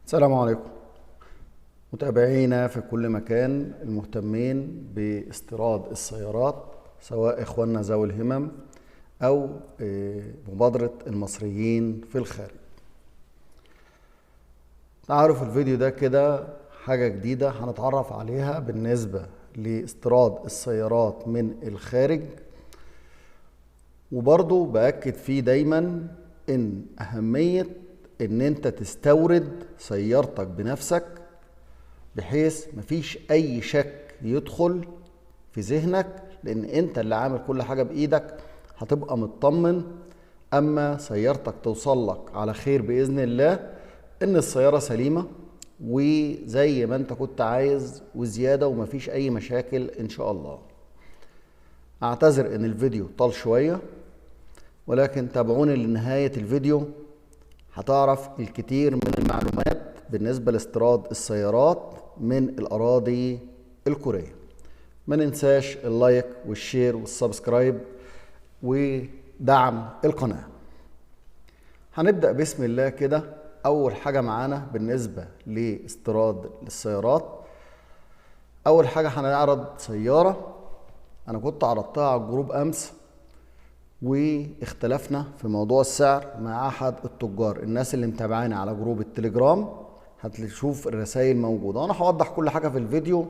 السلام عليكم متابعينا في كل مكان المهتمين باستيراد السيارات، سواء اخواننا ذوي الهمم او مبادرة المصريين في الخارج. تعالوا في الفيديو ده كده حاجة جديدة هنتعرف عليها بالنسبة لاستيراد السيارات من الخارج، وبرضو بأكد فيه دايما ان اهمية ان انت تستورد سيارتك بنفسك، بحيث مفيش اي شك يدخل في ذهنك، لان انت اللي عامل كل حاجة بايدك، هتبقى مطمن اما سيارتك توصل لك على خير باذن الله، ان السيارة سليمة وزي ما انت كنت عايز وزيادة ومفيش اي مشاكل ان شاء الله. اعتذر ان الفيديو طال شوية، ولكن تابعوني لنهاية الفيديو هتعرف الكثير من المعلومات بالنسبة لاستيراد السيارات من الأراضي الكورية. ما ننساش اللايك والشير والسبسكرايب ودعم القناة. هنبدأ بسم الله كده. أول حاجة معانا بالنسبة لاستيراد السيارات، أول حاجة هنعرض سيارة أنا كنت عرضتها على الجروب أمس، واختلفنا في موضوع السعر مع احد التجار. الناس اللي متابعانا على جروب التليجرام هتشوف الرسائل موجوده، وانا هوضح كل حاجه في الفيديو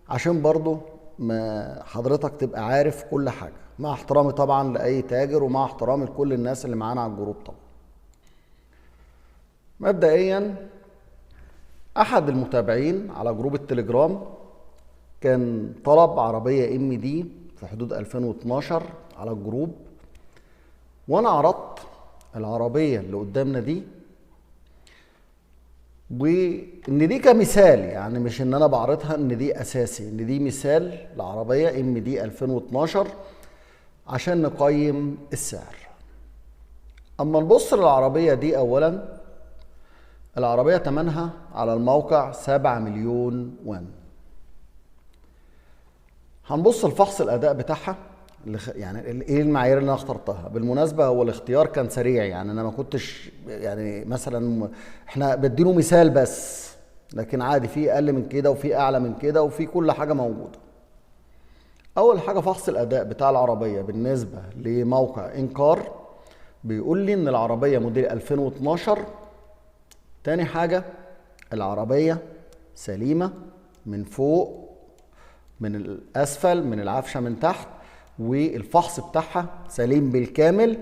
عشان برضو ما حضرتك تبقى عارف كل حاجه، مع احترامي طبعا لاي تاجر ومع احترامي لكل الناس اللي معانا على الجروب. طبعا مبدئيا احد المتابعين على جروب التليجرام كان طلب عربيه ام دي في حدود 2012 على الجروب، وانا عرضت العربية اللي قدامنا دي، وان دي كمثال، يعني مش ان انا بعرضها ان دي اساسي، ان دي مثال لعربية ام دي 2012 عشان نقيم السعر. اما نبص للعربية دي، اولا العربية تمنها على الموقع 7 مليون وان. هنبص لفحص الاداء بتاعها، يعني ايه المعايير اللي انا اخترتها. بالمناسبه هو الاختيار كان سريع، يعني انا ما كنتش يعني مثلا احنا بديله مثال بس، لكن عادي في اقل من كده وفي اعلى من كده وفي كل حاجه موجوده. اول حاجه فحص الاداء بتاع العربيه بالنسبه لموقع انكار، بيقول لي ان العربيه موديل 2012. تاني حاجه العربيه سليمه من فوق، من الاسفل، من العفشه، من تحت، والفحص بتاعها سليم بالكامل.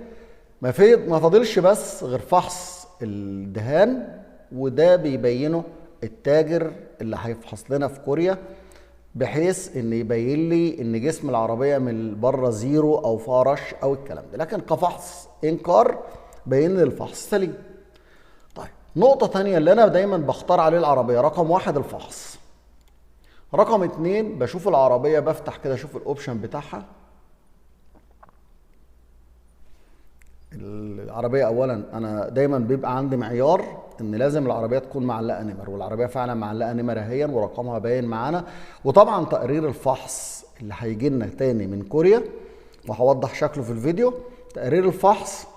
ما فاضلش بس غير فحص الدهان، وده بيبينه التاجر اللي هيفحص لنا في كوريا، بحيث ان يبين لي ان جسم العربيه من بره زيرو او فيها رش او الكلام ده، لكن كفحص انكار بين لي الفحص سليم. طيب نقطه تانية اللي انا دايما بختار عليه العربيه، رقم واحد الفحص، رقم اتنين بشوف العربيه، بفتح كده اشوف الاوبشن بتاعها. العربية أولا أنا دايما بيبقى عندي معيار إن لازم العربية تكون معلقة نمر، والعربية فعلا معلقة نمر اهيا ورقمها باين معانا. وطبعا تقرير الفحص اللي هيجي لنا تاني من كوريا وهوضح شكله في الفيديو، تقرير الفحص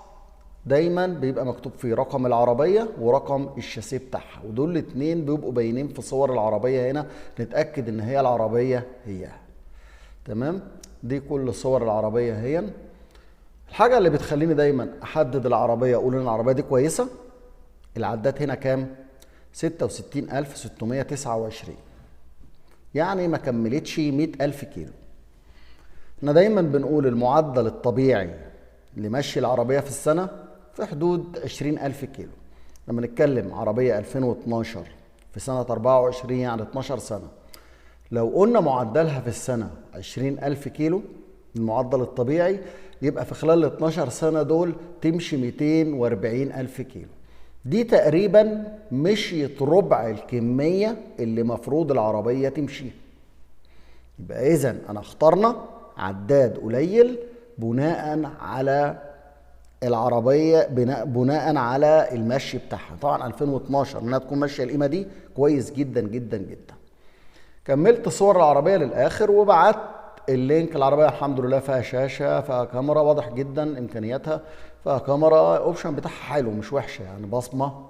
دايما بيبقى مكتوب فيه رقم العربية ورقم الشاسيه بتاعها، ودول الاتنين بيبقوا باينين في صور العربية هنا، نتأكد إن هي العربية هيها. تمام، دي كل صور العربية هي. الحاجة اللي بتخليني دايما احدد العربية اقول ان العربية دي كويسة، العداد هنا كام؟ 66629، يعني ما كملتش 100,000 كيلو. احنا دايما بنقول المعدل الطبيعي لمشي العربية في السنة في حدود 20,000 كيلو. لما نتكلم عربية 2012 في سنة 24 يعني 12 سنة، لو قلنا معدلها في السنة 20,000 كيلو المعدل الطبيعي، يبقى في خلال ال 12 سنة دول تمشي 240,000 كيلو. دي تقريبا مشيت ربع الكمية اللي مفروض العربية تمشيها. يبقى إذن أنا اخترنا عداد قليل بناء على العربية، بناء على المشي بتاعها. طبعا 2012 انها تكون ماشية القيمة دي كويس جدا جدا جدا. كملت صور العربية للآخر وبعت اللينك. العربية الحمد لله فيها شاشة، فيها كاميرا، واضح جدا امكانياتها، فيها كاميرا، اوبشن بتاعها حلو مش وحشة، يعني بصمة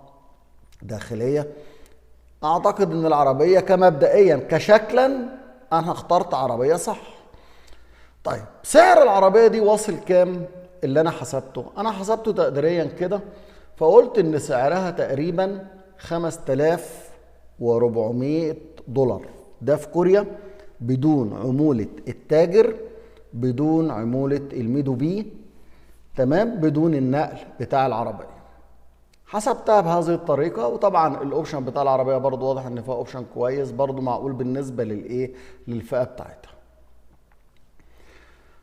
داخلية اعتقد ان العربيه كمبدئيا كشكلا انا اخترت عربيه صح. طيب سعر العربيه دي واصل كام اللي انا حسبته؟ انا حسبته تقديريا كده، فقلت ان سعرها تقريبا 5400 دولار، ده في كوريا بدون عمولة التاجر، بدون عمولة الميدو بي، تمام، بدون النقل بتاع العربية. حسبتها بهذه الطريقة، وطبعا الاوبشن بتاع العربية برضو واضح ان فيها اوبشن كويس، برضو معقول بالنسبة للفئة بتاعتها.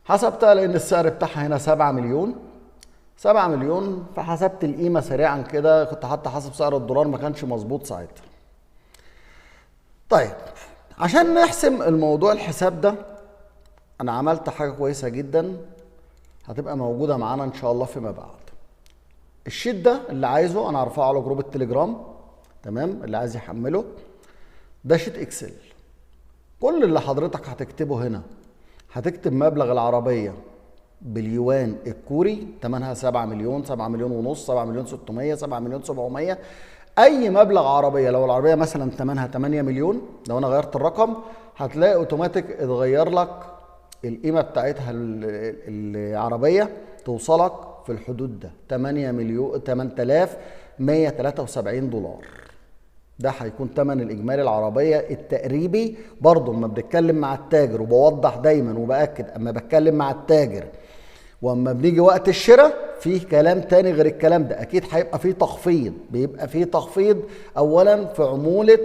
حسبتها لان السعر بتاعها هنا 7 مليون، 7 مليون، فحسبت القيمة سريعا كده، كنت حتى حاسب سعر الدولار ما كانش مظبوط ساعتها. طيب عشان نحسم الموضوع الحساب ده، انا عملت حاجة كويسة جدا هتبقى موجودة معانا ان شاء الله فيما بعد. الشيت ده اللي عايزه انا هرفعه على جروب التليجرام، تمام، اللي عايز يحمله، ده شيت اكسل. كل اللي حضرتك هتكتبه هنا، هتكتب مبلغ العربية باليوان الكوري، ثمنها 7 مليون، 7 مليون ونص، 7 مليون 600، 7 مليون 700، اي مبلغ عربية. لو العربية مثلا ثمنها 8 مليون، لو انا غيرت الرقم هتلاقي اوتوماتيك اتغير لك القيمة بتاعتها العربية، توصلك في الحدود ده 8 مليون 8173 دولار. ده هيكون ثمن الاجمالي العربيه التقريبي. برضه لما بنتكلم مع التاجر، وبوضح دايما وباكد، اما بتكلم مع التاجر واما بنيجي وقت الشراء فيه كلام تاني غير الكلام ده، اكيد هيبقى فيه تخفيض. بيبقى فيه تخفيض اولا في عموله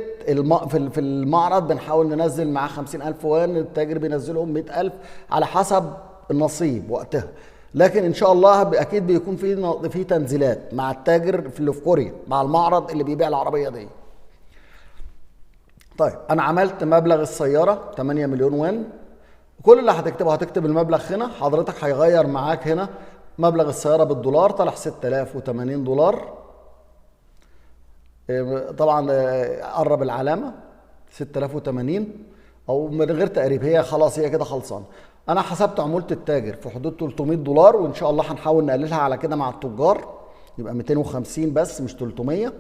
في المعرض بنحاول ننزل معاه 50,000 وان، التاجر بينزلهم 100,000 على حسب النصيب وقتها. لكن ان شاء الله اكيد بيكون في تنزيلات مع التاجر اللي في كوريا، مع المعرض اللي بيبيع العربيه دي. طيب انا عملت مبلغ السياره 8 مليون وان، كل اللي هتكتبه هتكتب المبلغ هنا، حضرتك هيغير معاك هنا مبلغ السياره بالدولار طلع 6080 دولار. طبعا قرب العلامه 6080 او من غير تقريب، هي خلاص هي كده خلصانه. انا حسبت عموله التاجر في حدود 300 دولار، وان شاء الله هنحاول نقللها على كده مع التجار، يبقى 250 بس مش 300،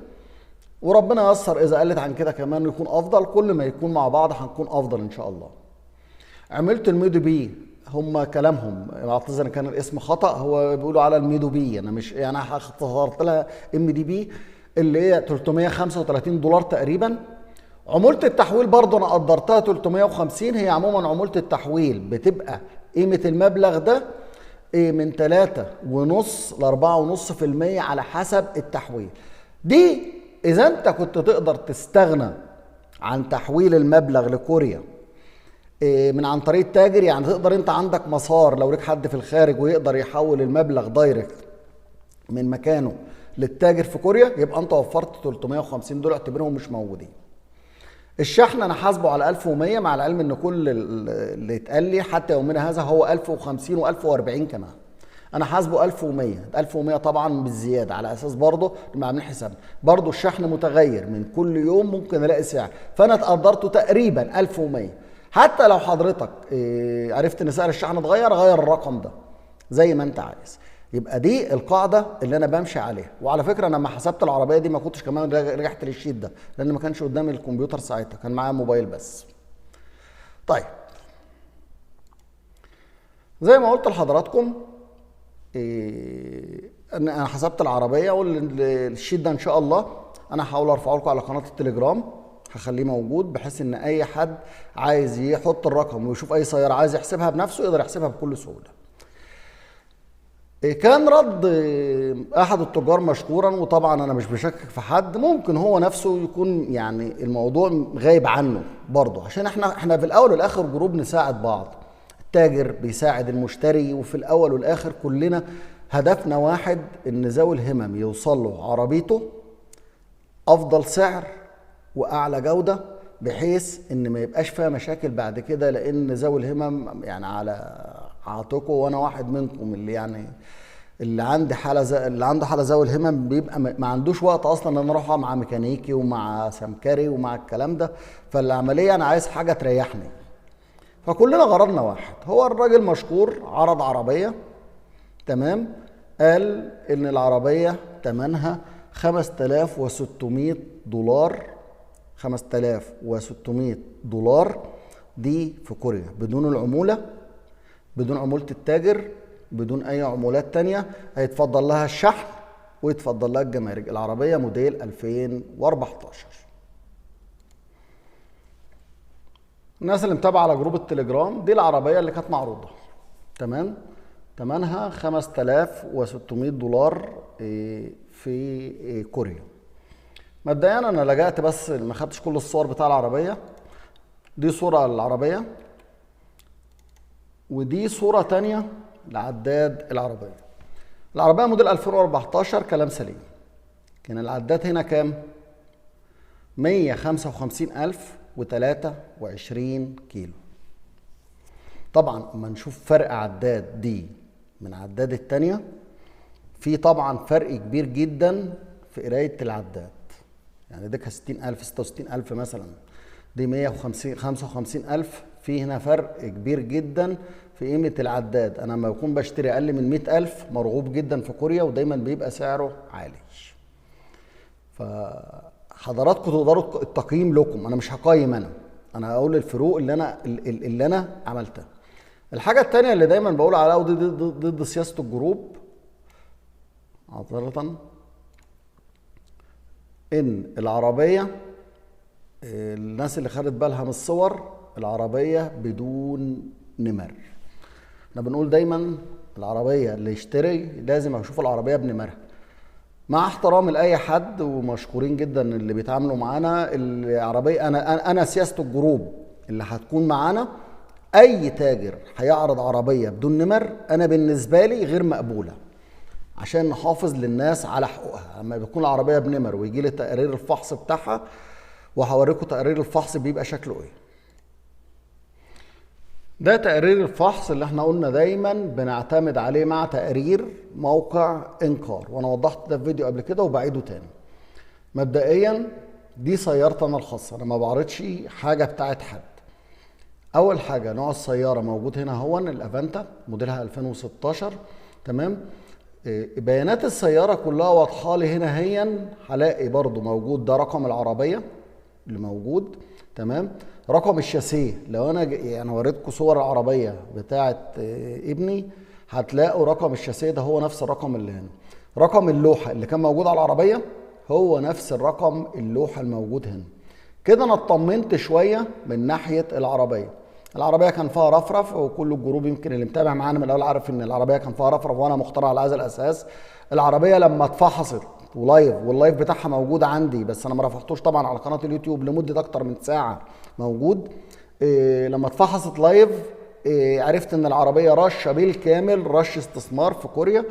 وربنا ييسر اذا قلت عن كده كمان يكون افضل. كل ما يكون مع بعض هنكون افضل ان شاء الله. عملت الميدو بي، هم كلامهم اعتذر كان الاسم خطا، هو بيقولوا على الميدو بي، انا مش يعني اختصرت لها ام دي بي، اللي هي 335 دولار تقريبا. عمولة التحويل برضه انا قدرتها 350. هي عموما عمولة التحويل بتبقى قيمة المبلغ ده من 3.5 ل 4.5% على حسب التحويل. دي اذا انت كنت تقدر تستغنى عن تحويل المبلغ لكوريا من عن طريق التاجر، يعني تقدر انت عندك مسار لو ليك حد في الخارج ويقدر يحول المبلغ دايركت من مكانه للتاجر في كوريا، يبقى انت وفرت 350 دول اعتبرهم مش موجودين. الشحن انا حاسبه على 1100، مع العلم ان كل اللي اتقال لي حتى يومنا هذا هو 1050 و1040 كمان. انا حاسبه 1100 1100 طبعا بالزياده، على اساس برضه لما عاملين حسابنا برضه الشحن متغير من كل يوم، ممكن الاقي سعر، فانا قدرته تقريبا 1100. حتى لو حضرتك عرفت ان سعر الشحن اتغير، غير الرقم ده زي ما انت عايز. يبقى دي القاعده اللي انا بمشي عليها. وعلى فكره انا لما حسبت العربيه دي ما كنتش كمان رجعت للشيت ده، لان ما كانش قدامي الكمبيوتر ساعتها، كان معايا موبايل بس. طيب زي ما قلت لحضراتكم انا حسبت العربيه، والشيت ده ان شاء الله انا هحاول ارفعه لكم على قناه التليجرام، هخليه موجود بحيث ان اي حد عايز يحط الرقم ويشوف اي سياره عايز يحسبها بنفسه يقدر يحسبها بكل سهوله. كان رد احد التجار مشكورا، وطبعا انا مش بشكك في حد، ممكن هو نفسه يكون يعني الموضوع غايب عنه برضه، عشان احنا في الاول والاخر جروب نساعد بعض، التاجر بيساعد المشتري، وفي الاول والاخر كلنا هدفنا واحد، ان ذوي الهمم يوصل له عربيته افضل سعر واعلى جوده، بحيث ان ما يبقاش فيها مشاكل بعد كده. لان ذوي الهمم يعني على عاتقه، وانا واحد منكم اللي يعني اللي عنده حاله ذوي الهمم بيبقى ما عندوش وقت اصلا ان انا اروح مع ميكانيكي ومع سمكري ومع الكلام ده، فالعمليه انا عايز حاجه تريحني. فكلنا غرضنا واحد. هو الراجل مشكور عرض عربيه، تمام، قال ان العربيه ثمنها 5600 دولار، 5600 دولار دي في كوريا بدون العمولة، بدون عمولة التاجر، بدون أي عمولات تانية. هيتفضل لها الشحن ويتفضل لها الجمارك. العربية موديل 2014. الناس اللي متابعة على جروب التليجرام، دي العربية اللي كانت معروضة، تمام؟ تمنها 5600 دولار في كوريا. مبدئيا انا لجأت بس ما خدتش كل الصور بتاع العربية. دي صورة للعربية ودي صورة تانية لعداد العربية. العربية موديل 2014 كلام سليم. كان العداد هنا كام؟ 155,023 كيلو. طبعا اما نشوف فرق عداد دي من عداد التانية، في طبعا فرق كبير جدا في قراية العداد. يعني دي 60,000 66,000 مثلا، دي 155,000. في هنا فرق كبير جدا في قيمة العداد. أنا لما بكون بشتري أقل من 100,000 مرغوب جدا في كوريا، ودايما بيبقى سعره عالي. فحضراتكم تقدروا التقييم لكم، أنا مش هقيم، أنا هقول الفروق اللي أنا عملتها. الحاجة التانية اللي دايما بقول عليها ودي ضد سياسة الجروب عذرة، ان العربية، الناس اللي خدت بالها من الصور، العربية بدون نمر. احنا بنقول دايما العربية اللي يشتري لازم يشوف العربية بنمرها، مع احترامي لاي حد ومشكورين جدا اللي بيتعاملوا معانا. العربية انا سياسة الجروب اللي هتكون معانا، اي تاجر هيعرض عربية بدون نمر انا بالنسبة لي غير مقبولة، عشان نحافظ للناس على حقوقها. اما بيكون العربيه بنمر ويجي لي تقرير الفحص بتاعها، وهوريكم تقرير الفحص بيبقى شكله ايه. ده تقرير الفحص اللي احنا قلنا دايما بنعتمد عليه مع تقرير موقع انكار، وانا وضحت ده في فيديو قبل كده وبعيده تاني. مبدئيا دي سيارتي انا الخاصه، انا ما بعرضش حاجه بتاعت حد. اول حاجه نوع السياره موجود هنا هو الافانتا موديلها 2016، تمام؟ بيانات السيارة كلها واضحة لي هنا. هيا هلاقي برضو موجود ده رقم العربية اللي موجود، تمام؟ رقم الشاسيه، لو انا يعني وريتكم صور العربية بتاعت ابني هتلاقوا رقم الشاسيه ده هو نفس الرقم اللي هنا. رقم اللوحة اللي كان موجود على العربية هو نفس الرقم اللوحة الموجود هنا. كده انا اطمنت شوية من ناحية العربية. العربيه كان فيها رفرف، وكل الجروب يمكن اللي متابع معانا من الاول عارف ان العربيه كان فيها رفرف، وانا مختار على هذا الاساس. العربيه لما اتفحصت ولايف، واللايف بتاعها موجود عندي، بس انا ما رفعتوش طبعا على قناه اليوتيوب لمده اكتر من ساعه موجود. لما اتفحصت لايف عرفت ان العربيه رشه بالكامل، رش استثمار في كوريا،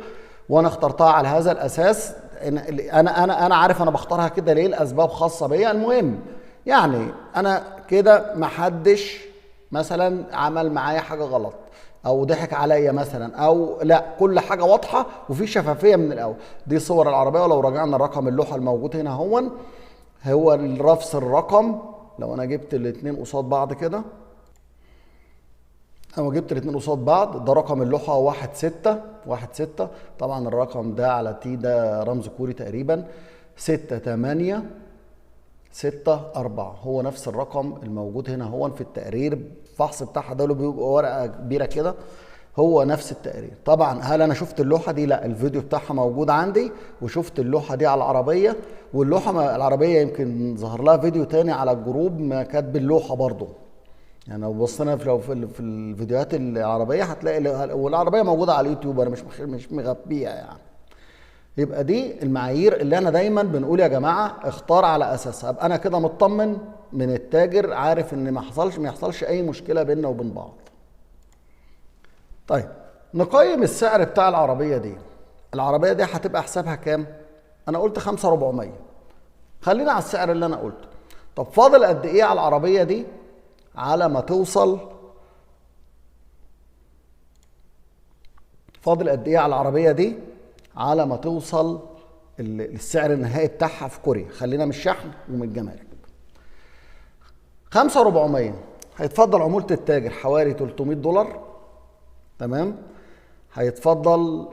وانا اخترتها على هذا الاساس. انا عارف انا بختارها كده ليه، لاسباب خاصه بيا. المهم يعني انا كده محدش مثلا عمل معايا حاجه غلط او ضحك عليا مثلا، او لا، كل حاجه واضحه وفي شفافيه من الاول. دي صور العربيه، ولو رجعنا الرقم اللوحه الموجود هنا هو نفس الرقم. لو انا جبت الاثنين قصاد بعض كده، ده رقم اللوحه 16 طبعا الرقم ده على تي ده رمز كوري تقريبا 68 6-4، هو نفس الرقم الموجود هنا في التقرير. الفحص بتاعها ده بيبقى ورقه كبيره كده، هو نفس التقرير. طبعا هل انا شفت اللوحه دي؟ لا، الفيديو بتاعها موجود عندي، وشفت اللوحه دي على العربيه. واللوحه العربيه يمكن ظهر لها فيديو تاني على الجروب ما كاتب اللوحه برضو. يعني لو بصينا في الفيديوهات العربيه هتلاقي، والعربيه موجوده على اليوتيوب، انا مش مغبيها يعني. يبقى دي المعايير اللي انا دايما بنقول يا جماعه اختار على اساسها، ابقى انا كده مطمن من التاجر، عارف ان ما يحصلش اي مشكله بيننا وبين بعض. طيب نقيم السعر بتاع العربيه دي. العربيه دي هتبقى حسابها كام؟ انا قلت 5400، خلينا على السعر اللي انا قلته. طب فاضل قد ايه على العربيه دي على ما توصل؟ على ما توصل السعر النهائي بتاعها في كوريا؟ خلينا من الشحن ومن الجمارك. 5400 هيتفضل عمولة التاجر حوالي $300، تمام؟ هيتفضل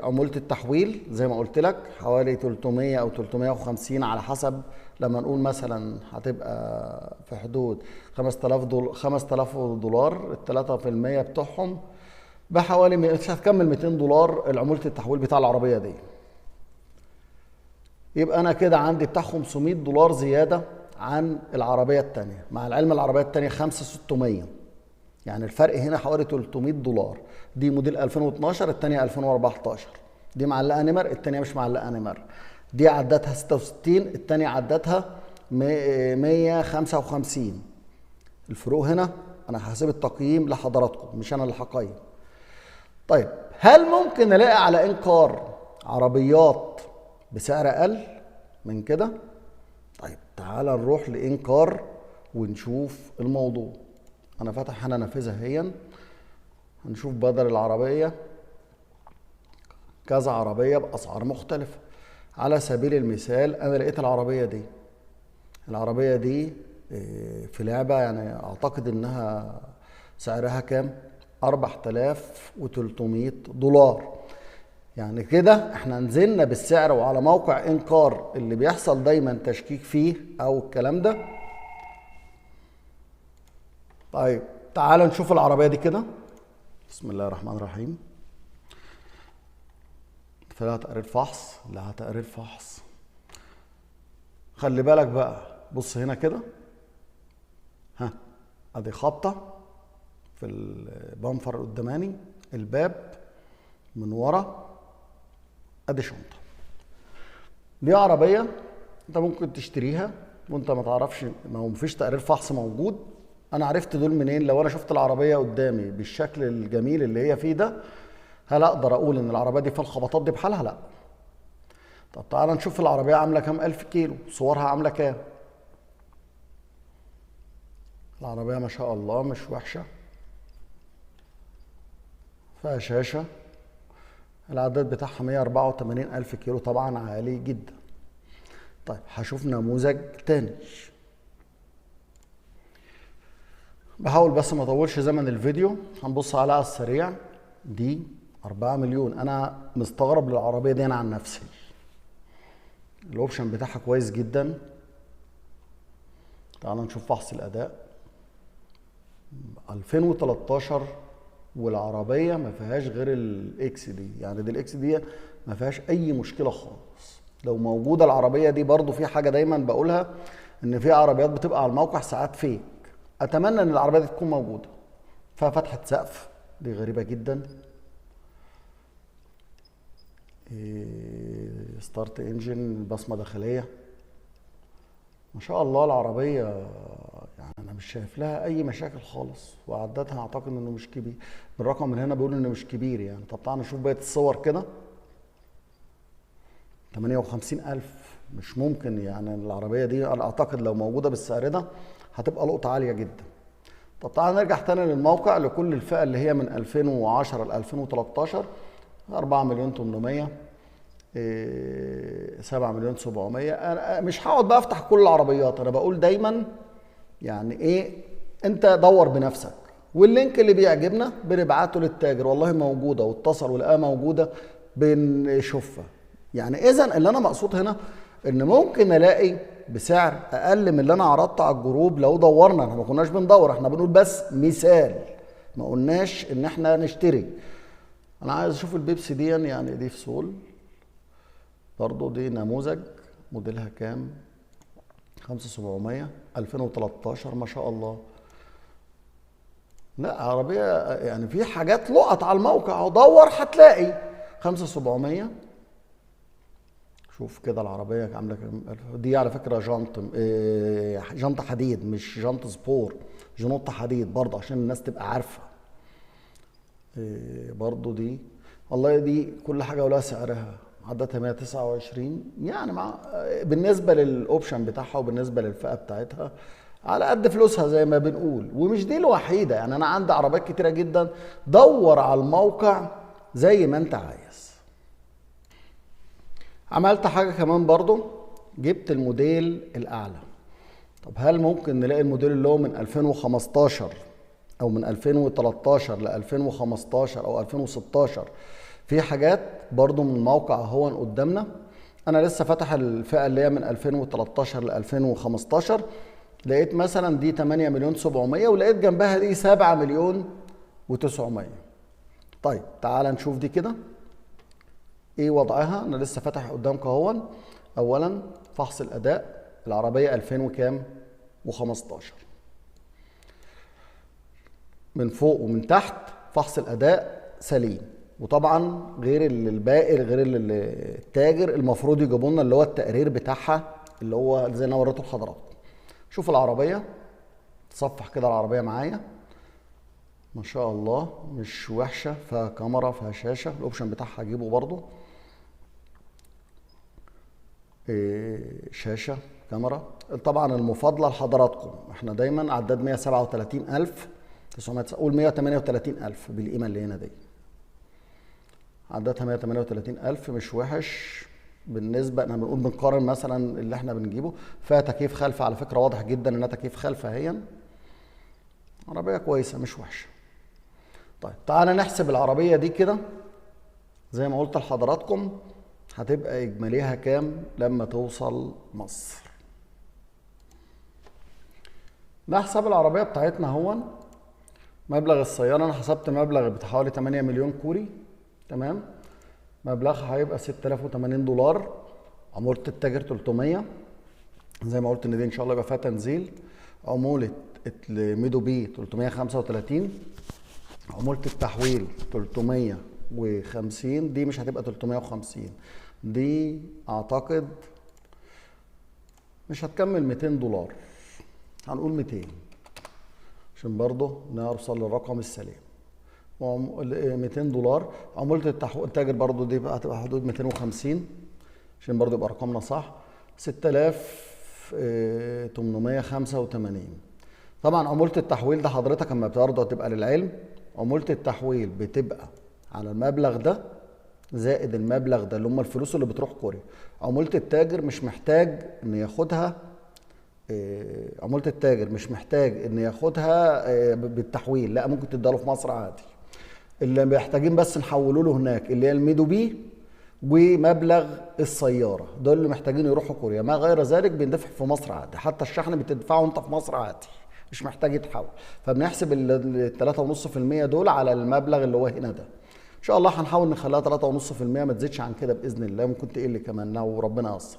عمولة التحويل زي ما قلت لك حوالي 300 او 350 على حسب. لما نقول مثلا هتبقى في حدود 5000 دولار، ال 3% بتوعهم بحوالي مش هتكمل 200 دولار العمولة التحويل بتاع العربية دي. يبقى انا كده عندي بتاع 500 دولار زيادة عن العربية التانية، مع العلم العربية التانية 5600، يعني الفرق هنا حوالي 300 دولار. دي موديل 2012، التانية 2014. دي معلقة نمر، التانية مش معلقة نمر. دي عدتها 66، التانية عدتها 155. الفروق هنا انا هسيب التقييم لحضراتكم، مش انا اللي هقيم. طيب هل ممكن نلاقي على انكار عربيات بسعر اقل من كده؟ طيب تعال نروح لانكار ونشوف الموضوع. انا فاتح هنا نافذه اهي، هنشوف بدل العربيه كذا عربيه باسعار مختلفه. على سبيل المثال انا لقيت العربيه دي في لعبه، يعني اعتقد انها سعرها كام؟ 4300 دولار. يعني كده احنا نزلنا بالسعر، وعلى موقع انكار اللي بيحصل دايما تشكيك فيه او الكلام ده. طيب تعال نشوف العربية دي كده. بسم الله الرحمن الرحيم. فيها تقرير فحص، لها تقرير فحص. خلي بالك بقى، بص هنا كده، ادي خبطة في البامفر القداماني، الباب من ورا، ادي شنطة. دي عربية انت ممكن تشتريها وانت ما تعرفش، ما هو مفيش تقرير فحص موجود. انا عرفت دول منين؟ لو انا شفت العربيه قدامي بالشكل الجميل اللي هي فيه ده، هل اقدر اقول ان العربيه دي فيها الخبطات دي بحالها؟ لا. طب تعال نشوف العربيه عامله كام الف كيلو، صورها عامله كام. العربيه ما شاء الله مش وحشه، فيها شاشه. العداد بتاعها 184 الف كيلو، طبعا عالي جدا. طيب هشوف نموذج تاني. بحاول بس ما اطولش زمن الفيديو. هنبص عليها على السريع. دي 4 مليون. انا مستغرب للعربيه دي انا عن نفسي. الاوبشن بتاعها كويس جدا. تعال نشوف فحص الاداء. 2013 والعربيه ما فيهاش غير الاكس دي، يعني دي الاكس دي ما فيهاش اي مشكله خالص. لو موجوده العربيه دي، برضو في حاجه دايما بقولها، ان في عربيات بتبقى على الموقع ساعات فيك. اتمنى ان العربيه دي تكون موجوده. فيها فتحه سقف، دي غريبه جدا. ستارت انجن، بصمه داخليه. ما شاء الله العربيه يعني انا مش شايف لها اي مشاكل خالص، وعدتها اعتقد انه مش كبير. الرقم من هنا بيقول انه مش كبير يعني. طب تعالى نشوف بقيه الصور كده. 58,000 مش ممكن يعني. العربيه دي انا اعتقد لو موجوده بالسعر ده هتبقى لقطه عاليه جدا. طب تعالى نرجع تاني للموقع. لكل الفئه اللي هي من 2010 ل 2013 4 مليون 800، 7 مليون 700. انا مش هقعد بقى افتح كل العربيات، انا بقول دايما يعني ايه، انت دور بنفسك، واللينك اللي بيعجبنا بنبعته للتاجر. والله موجوده واتصل ولقاها موجوده بنشوفها. يعني اذا اللي انا مقصود هنا ان ممكن الاقي بسعر اقل من اللي انا عرضته على الجروب لو دورنا. احنا ما كناش بندور، احنا بنقول بس مثال، ما قلناش ان احنا نشتري. انا عايز اشوف البيبسي دي، يعني دي في سول برضو. دي نموذج، موديلها كام؟ 5700، 2013. ما شاء الله. لا عربية يعني في حاجات لقط على الموقع، ودور هتلاقي 5700. شوف كده العربية عاملة كام. دي على فكرة جنطة حديد، مش جنطة سبور، جنطة حديد برضه عشان الناس تبقى عارفة. برضه دي والله دي كل حاجة ولها سعرها. عدتها 129 يعني، مع بالنسبة للأوبشن بتاعها وبالنسبة للفئة بتاعتها على قد فلوسها زي ما بنقول. ومش دي الوحيدة، يعني أنا عندي عربيات كتيرة جدا. دور على الموقع زي ما أنت عايز. عملت حاجة كمان برضو، جبت الموديل الأعلى. طب هل ممكن نلاقي الموديل اللي هو من 2015 او من 2013 ل 2015 او 2016 في حاجات برضو من الموقع هو قدامنا. انا لسه فاتح الفئه اللي هي من 2013 ل 2015، لقيت مثلا دي 8 مليون 700 ولقيت جنبها دي 7 مليون و900. طيب تعال نشوف دي كده ايه وضعها. انا لسه فاتح قدامك اهو. اولا فحص الاداء العربيه 2000 وكام و15 من فوق ومن تحت فحص الاداء سليم. وطبعا غير الباقي غير التاجر المفروض يجيبوا لنا اللي هو التقرير بتاعها اللي هو زي ما وريته لحضراتكم. شوف العربيه، تصفح كده العربيه معايا، ما شاء الله مش وحشه، فيها كاميرا فيها شاشه، الاوبشن بتاعها هجيبه برضو، شاشه كاميرا. طبعا المفاضله لحضراتكم احنا دايما عداد 137,900 قول 138,000 بالقيمه اللي هنا دي، عدادها 138,000 مش وحش بالنسبه. احنا بنقول بنقارن مثلا اللي احنا بنجيبه. فيها تكييف خلفي على فكره، واضح جدا انها تكييف خلفي اهي، عربيه كويسه مش وحشه. طيب تعالى نحسب العربيه دي كده زي ما قلت لحضراتكم هتبقى اجماليها كام لما توصل مصر. ده حساب العربيه بتاعتنا اهو. مبلغ السياره انا حسبت مبلغ بحوالي 8 مليون كوري، تمام. مبلغها هيبقى 6080 دولار. عمولة التاجر 300 زي ما قلت ان دي ان شاء الله يبقى فيها تنزيل. عمولة الميدو بي 335. عمولة التحويل 350. دي مش هتبقى 350، دي اعتقد مش هتكمل 200 دولار، هنقول 200 عشان برضه نوصل للرقم السليم. 200 دولار. عمولة التاجر برضه دي بقى هتبقى حدود 250 عشان برضه يبقى ارقامنا صح. 6885. طبعا عمولة التحويل ده حضرتك اما برضه تبقى للعلم، عمولة التحويل بتبقى على المبلغ ده زائد المبلغ ده اللي هم الفلوس اللي بتروح كوريا. عمولة التاجر مش محتاج ان ياخدها، عمولة التاجر مش محتاج ان ياخدها بالتحويل، لا ممكن تديها له في مصر عادي. اللي محتاجين بس نحوله له هناك اللي هي الميدو بي ومبلغ السياره، دول اللي محتاجين يروحوا كوريا. ما غير ذلك بيندفع في مصر عادي، حتى الشحن بتدفعه انت في مصر عادي مش محتاج يتحول. فبنحسب ال 3.5% دول على المبلغ اللي هو هنا ده. ان شاء الله هنحاول نخليها 3.5%، ما تزيدش عن كده باذن الله، ممكن تقل كمان لو ربنا ييسر.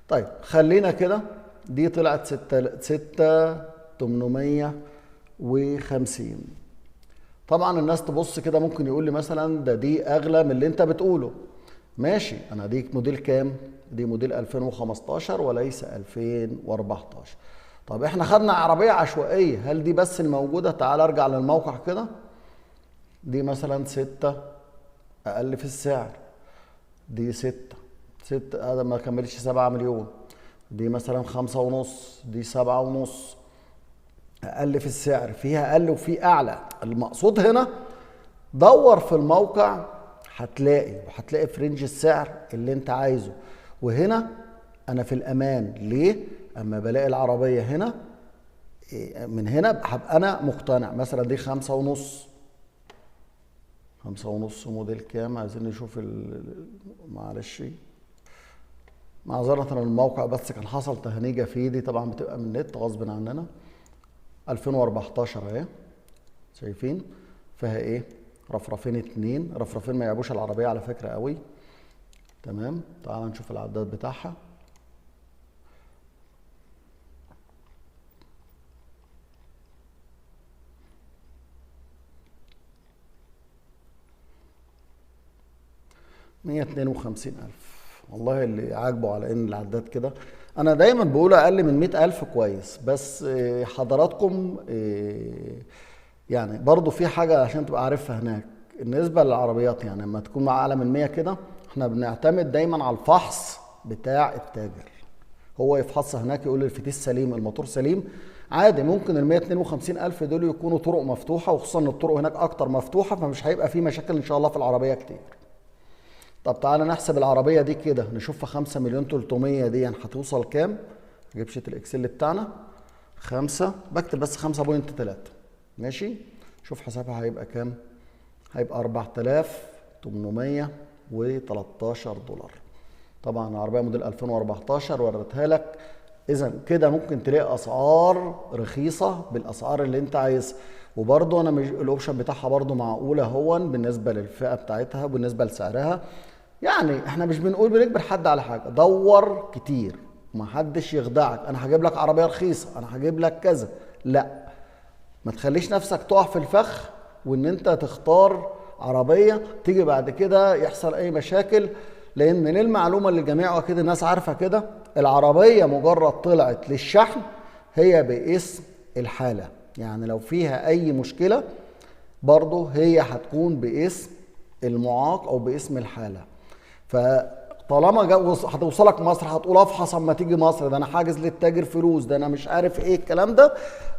طيب خلينا كده، دي طلعت 6,850. طبعا الناس تبص كده ممكن يقول لي مثلا ده دي اغلى من اللي انت بتقوله. ماشي، انا دي موديل كام؟ دي موديل 2015 وليس 2014. طب احنا خدنا عربيه عشوائيه، هل دي بس الموجوده؟ تعال ارجع للموقع كده. دي مثلا 6 اقل في السعر، دي 6 هذا ما كملش 7 مليون. دي مثلا 5.5، دي 7.5. اقل في السعر، فيها اقل وفي اعلى. المقصود هنا دور في الموقع وهتلاقي في رينج السعر اللي انت عايزه. وهنا انا في الامان. ليه؟ اما بلاقي العربيه هنا من هنا هبقى انا مقتنع. مثلا دي 5.5. 5.5 موديل كام؟ عايزين نشوف معلش معذرة الموقع بس كان حصل تهنيجة فيه، دي طبعا بتبقى من النت غصب عننا. 2014 اهي، شايفين فيها ايه؟ رفرفين 2. رفرفين ما يعبوش العربية على فكرة قوي، تمام. تعال نشوف العداد بتاعها. $152,000. والله اللي عاجبه على ان العداد كده، انا دايما بقول اقل من 100,000 كويس. بس حضراتكم يعني برضو في حاجة عشان تبقى عارفها هناك بالنسبة للعربيات. يعني لما تكون مع اعلى من 100 كده احنا بنعتمد دايما على الفحص بتاع التاجر، هو يفحصها هناك يقول الفتيس سليم الموتور سليم عادي. ممكن ال 152,000 دول يكونوا طرق مفتوحة، وخصوصا ان الطرق هناك اكتر مفتوحة، فمش هيبقى في مشاكل ان شاء الله في العربية كتير. طب تعالى نحسب العربية دي كده نشوفها. 5,300,000 دي هتوصل كام؟ اجيب شيت الاكسل بتاعنا. 5 بكتب بس 5.3 ماشي. شوف حسابها هيبقى كام، هيبقى 4813 دولار. طبعا العربيه موديل 2014 وريتها لك. اذا كده ممكن تلاقي اسعار رخيصه بالاسعار اللي انت عايزها. وبرضه انا مش الاوبشن بتاعها برضه معقوله هون بالنسبه للفئه بتاعتها وبالنسبه لسعرها. يعني احنا مش بنقول بنجبر حد على حاجه، دور كتير ومحدش يخدعك انا هجيب لك عربيه رخيصه انا هجيب لك كذا. لا، ما تخليش نفسك تقع في الفخ وان انت تختار عربيه تيجي بعد كده يحصل اي مشاكل. لان للمعلومه للجميع واكيد الناس عارفه كده، العربيه مجرد طلعت للشحن هي باسم الحاله، يعني لو فيها اي مشكله برضه هي هتكون باسم المعاق او باسم الحاله. فطالما هتوصلك مصر هتقول افحص اما تيجي مصر، ده انا حاجز للتاجر فلوس، ده انا مش عارف ايه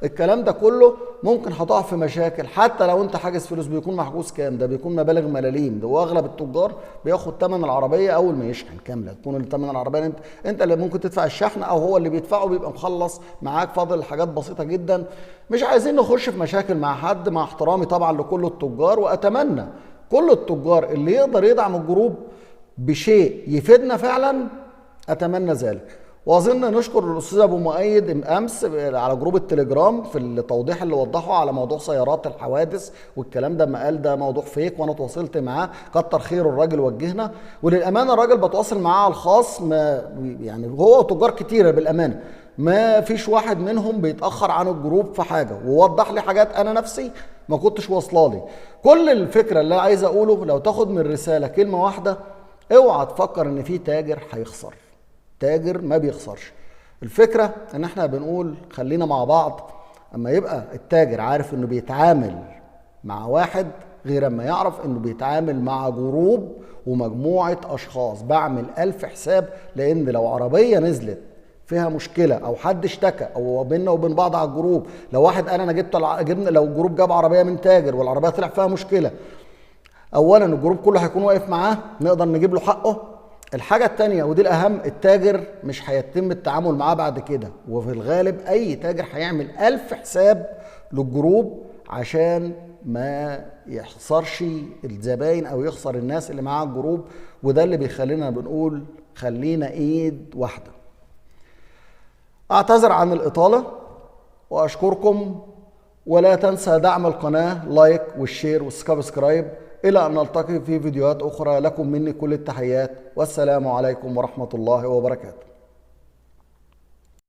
الكلام ده كله ممكن هتقع في مشاكل. حتى لو انت حاجز فلوس بيكون محجوز كام؟ ده بيكون مبالغ ملاليم. ده واغلب التجار بياخد ثمن العربيه اول ما يشحن كامله، تكون ثمن العربيه انت اللي ممكن تدفع الشحن او هو اللي بيدفعه، بيبقى مخلص معاك فاضل حاجات بسيطه جدا. مش عايزين نخش في مشاكل مع حد، مع احترامي طبعا لكل التجار، واتمنى كل التجار اللي يقدر يدعم الجروب بشيء يفيدنا فعلا اتمنى ذلك. واظن نشكر الاستاذ ابو مؤيد امس على جروب التليجرام في التوضيح اللي وضحه على موضوع سيارات الحوادث والكلام ده، ما قال ده موضوع فيك وانا تواصلت معاه، كتر خيره الراجل وجهنا. وللامانه الراجل بتواصل معاه على الخاص، ما يعني هو وتجار كتيره بالامانه ما فيش واحد منهم بيتاخر عن الجروب في حاجه، ووضح لي حاجات انا نفسي ما كنتش واصله لي. كل الفكره اللي انا عايز اقوله لو تاخد من الرساله كلمه واحده، اوعى تفكر ان في تاجر هيخسر. تاجر ما بيخسرش. الفكرة ان احنا بنقول خلينا مع بعض، اما يبقى التاجر عارف انه بيتعامل مع واحد غير اما يعرف انه بيتعامل مع جروب ومجموعة اشخاص. بعمل 1000 حساب، لان لو عربية نزلت فيها مشكلة او حد اشتكى او بيننا وبين بعض على الجروب، لو واحد قال انا جبنا لو الجروب جاب عربية من تاجر والعربية طلع فيها مشكلة، اولا الجروب كله هيكون واقف معاه، نقدر نجيب له حقه. الحاجة التانية ودي الأهم، التاجر مش هيتم التعامل معاه بعد كده. وفي الغالب أي تاجر هيعمل 1000 حساب للجروب عشان ما يخسرش الزباين أو يخسر الناس اللي معاه الجروب. وده اللي بيخلينا بنقول خلينا إيد واحدة. أعتذر عن الإطالة وأشكركم، ولا تنسى دعم القناة لايك والشير والسبسكرايب. إلى أن نلتقي في فيديوهات أخرى، لكم مني كل التحيات، والسلام عليكم ورحمة الله وبركاته.